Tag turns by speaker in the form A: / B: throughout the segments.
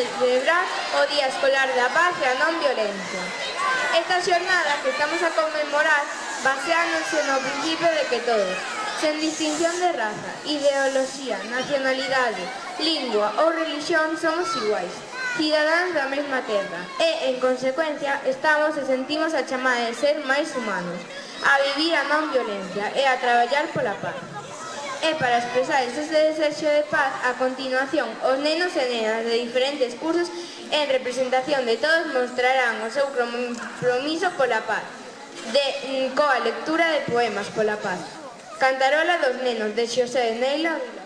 A: celebrar o Día Escolar da Paz e a Non Violencia. Esta xornada que estamos a conmemorar baseándose no principio de que todos, sen distinción de raza, ideoloxía, nacionalidade, lingua ou religión, somos iguais, cidadáns da mesma terra e, en consecuencia, estamos e sentimos a chamada de ser máis humanos, a vivir a non violencia e a traballar pola paz. E para expresar ese desexo de paz, a continuación, os nenos e nenas de diferentes cursos en representación de todos mostrarán o seu compromiso pola paz, coa lectura de poemas pola paz. Cantarola dos nenos, de Xosé Neila Vila.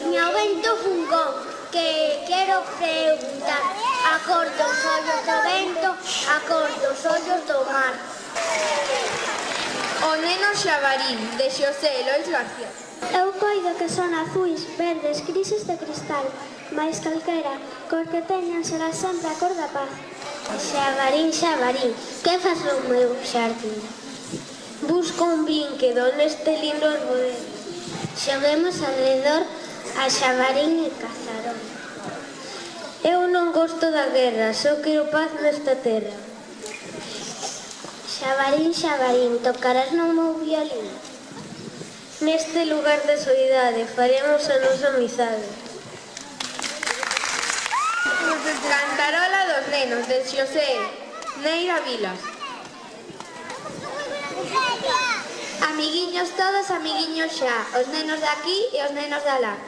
B: Miña vento fungón, que quero preguntar, a cor dos ollos do vento, a cor dos ollos do mar.
A: O neno xabarín, de Xosé Lois García.
B: Eu coido que son azuis, verdes, grises de cristal, mais calquera, cor que teñan será sempre a cor da paz. Xabarín, xabarín, que faz o meu xardín? Busco un brinquedo neste lindo arboredo. Xoguemos alrededor a xabarín e cazarón. Eu non gosto da guerra, só quero paz nesta terra. Xabarín, xabarín, tocarás no meu violín. Neste lugar de soidade faremos a nosa amizade.
A: Cantarola dos nenos, de Xosé Neira Vilas.
B: Amiguiños todos, amiguiños xa, os nenos de aquí e os nenos de alá.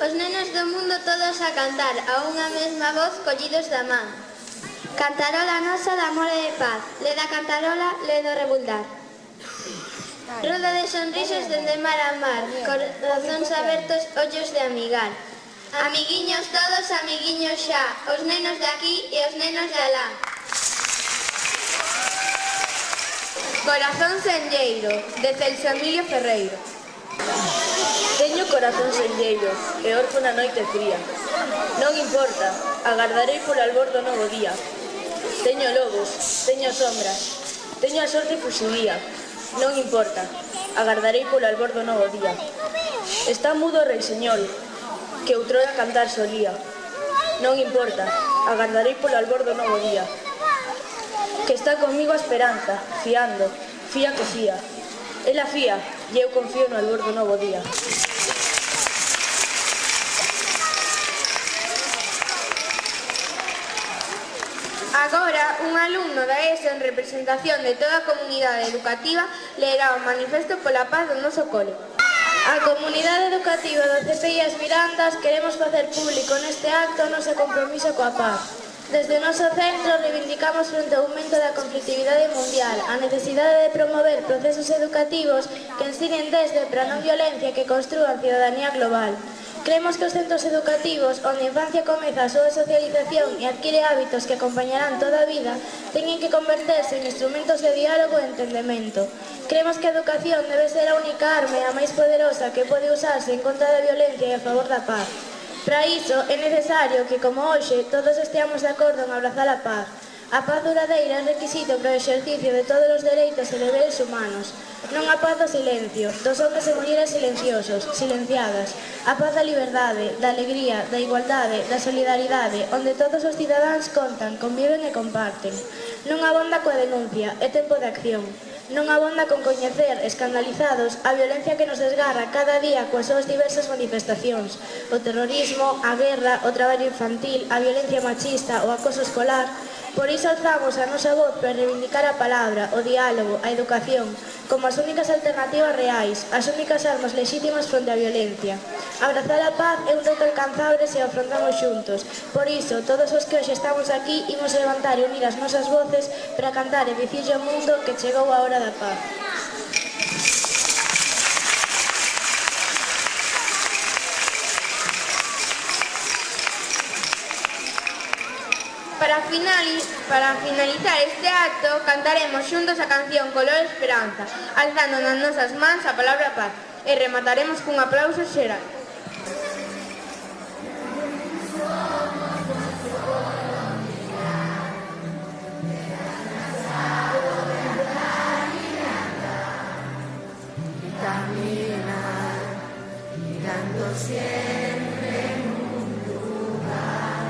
B: Os nenos do mundo todos a cantar, a unha mesma voz collidos da man. Cantarola nosa de amor e de paz, le da cantarola, le do rebuldar. Roda de sonrisos dende mar a mar, corazóns abertos, ollos de amigar. Amiguiños todos, amiguiños xa, os nenos de aquí e os nenos de alá.
A: Corazón senlleiro, de Celso Emilio Ferreiro.
C: Teño corazón senlleiro e orfo na noite fría. Non importa, agardarei polo albor do novo día. Teño lobos, teño sombras, teño a sorte fuxidía. Non importa, agardarei polo albor do novo día. Está mudo o rei señor, que outrora cantar solía. Non importa, agardarei polo albor do novo día. Que está comigo a esperanza, fiando, fía que fía. Ela fía, e eu confío no albor do novo día.
A: Agora, un alumno da ESO en representación de toda a comunidade educativa leerá o manifesto pola paz do noso cole.
D: A comunidade educativa do CPI As Mirandas queremos facer público neste acto o noso compromiso coa paz. Desde o noso centro reivindicamos frente ao aumento da conflitividade mundial a necesidade de promover procesos educativos que ensinen desde para a non violencia que construan cidadanía global. Creemos que os centros educativos, onde a infancia comeza a súa socialización e adquire hábitos que acompañarán toda a vida, teñen que converterse en instrumentos de diálogo e entendemento. Creemos que a educación debe ser a única arma e a máis poderosa que pode usarse en contra da violencia e a favor da paz. Para iso é necesario que, como hoxe, todos esteamos de acordo en abrazar a paz. A paz duradeira é requisito para o exercicio de todos os dereitos e deberes humanos. Non a paz do silencio, dos homes e mulleres silenciosos, silenciadas. A paz da liberdade, da alegría, da igualdade, da solidaridade, onde todos os cidadáns contan, conviven e comparten. Non abonda coa denuncia, é tempo de acción. Non abonda con coñecer, escandalizados, a violencia que nos desgarra cada día coas súas diversas manifestacións. O terrorismo, a guerra, o traballo infantil, a violencia machista, o acoso escolar. Por iso alzamos a nosa voz para reivindicar a palabra, o diálogo, a educación, como as únicas alternativas reais, as únicas armas lexítimas fronte á violencia. Abrazar a paz é un reto alcanzable se o afrontamos xuntos. Por iso, todos os que hoxe estamos aquí imos levantar e unir as nosas voces para cantar e dicirlle ao mundo que chegou a hora da paz.
A: Para finalizar este acto, cantaremos xuntos a canción Color Esperanza, alzando nas nosas mans a palabra paz, e remataremos cun aplauso xeral.
E: Caminar, mirando siempre en un lugar.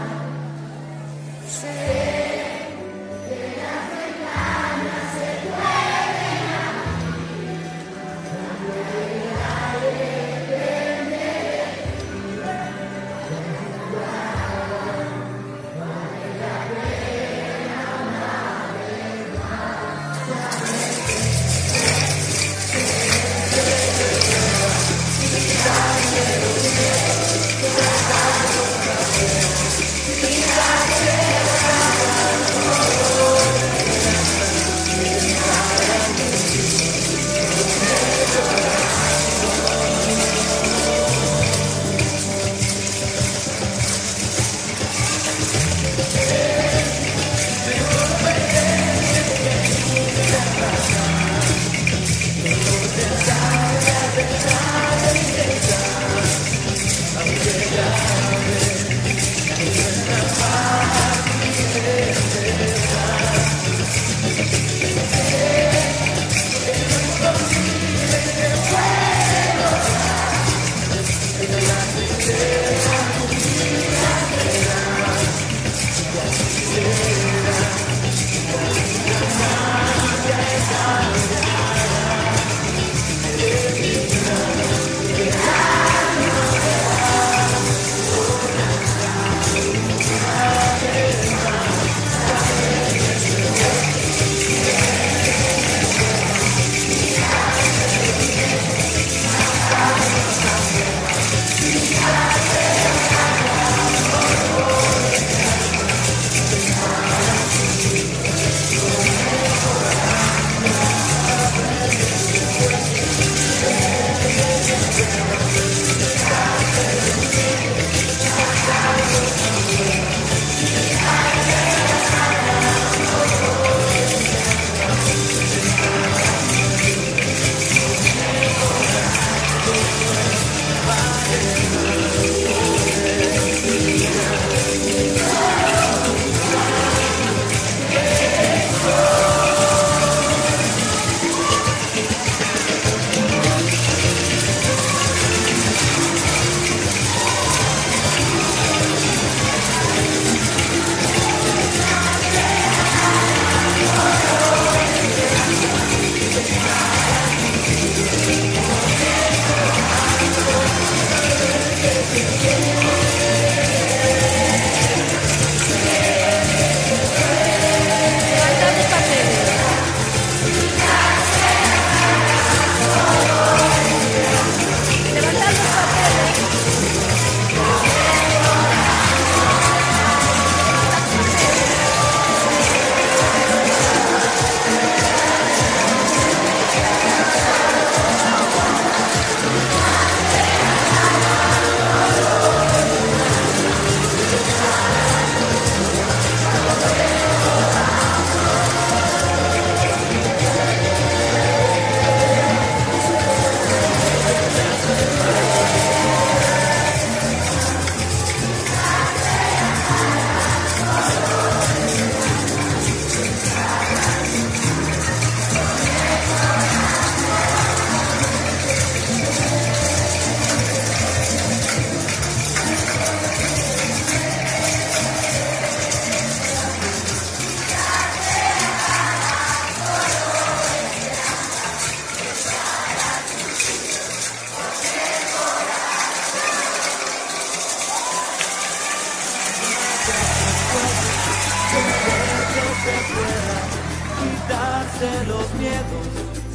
E: quitarse los miedos,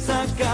E: sacar